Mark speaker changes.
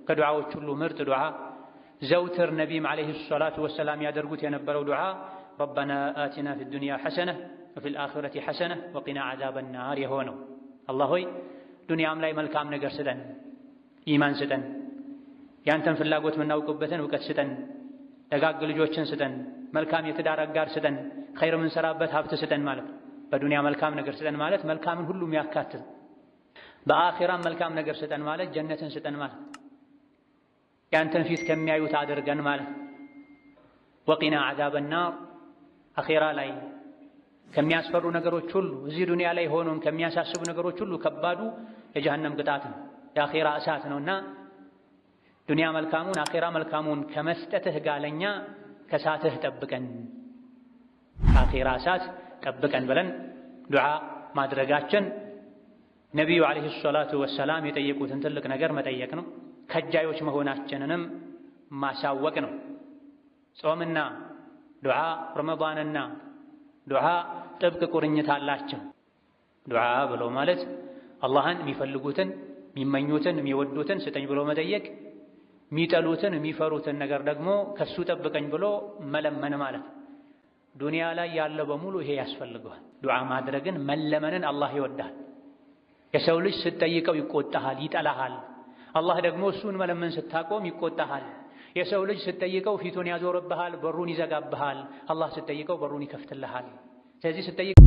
Speaker 1: ከዱዓዎች ሁሉ ምርጥ ዱዓ ዘውትር ነቢይም ዓለይሂ ሰላቱ ወሰላም ያደርጉት የነበረው ዱዓ ረበና አቲና ፊ ዱንያ ሐሰነህ ወፊል አኺረቲ ሐሰነህ ወቂና ዐዛበን ናር የሆነው አላህ ሆይ ዱንያም ላይ መልካም ነገር ስጠን፣ ኢማን ስጠን፣ ያንተን ፍላጎት የምናውቅበትን እውቀት ስጠን፣ ደጋግ ልጆችን ስጠን፣ መልካም የትዳር አጋር ስጠን፣ ኸይር የምንሰራበት ሀብት ስጠን ማለት ነው። በዱንያ መልካም ነገር ስጠን ማለት መልካምን ሁሉ የሚያካትት፣ በአኺራም መልካም ነገር ስጠን ማለት ጀነትን ስጠን ማለት፣ ያንተን ፊት ከሚያዩት አድርገን ማለት። ወቂና ዐዛበን ናር አኺራ ላይ ከሚያስፈሩ ነገሮች ሁሉ እዚህ ዱንያ ላይ ሆኖን ከሚያሳስቡ ነገሮች ሁሉ ከባዱ የጀሃነም ቅጣት ነው፣ የአኺራ እሳት ነውና ዱንያ መልካሙን አኺራ መልካሙን ከመስጠትህ ጋር ለኛ ከሳትህ ጠብቀን፣ ከአኺራ እሳት ጠብቀን ብለን ዱዓ ማድረጋችን ነቢዩ ዓለይሂ ሰላቱ ወሰላም የጠየቁትን ትልቅ ነገር መጠየቅ ነው። ከጃዮች መሆናችንንም ማሳወቅ ነው። ጾምና ዱዓ፣ ረመዳንና ዱዓ ጥብቅ ቁርኝት አላቸው። ዱዓ ብሎ ማለት አላህን የሚፈልጉትን የሚመኙትን የሚወዱትን ስጠኝ ብሎ መጠየቅ፣ የሚጠሉትን የሚፈሩትን ነገር ደግሞ ከሱ ጠብቀኝ ብሎ መለመን ማለት። ዱንያ ላይ ያለ በሙሉ ይሄ ያስፈልገዋል። ዱዓ ማድረግን መለመንን አላህ ይወዳል። የሰው ልጅ ስትጠይቀው ይቆጣሃል፣ ይጠላሃል። አላህ ደግሞ እሱን መለመን ስታቆም ይቆጣሃል። የሰው ልጅ ስትጠይቀው ፊቱን ያዞርብሃል፣ በሩን ይዘጋብሃል። አላህ ስትጠይቀው በሩን ይከፍትልሃል። ስለዚህ ስትጠይቀው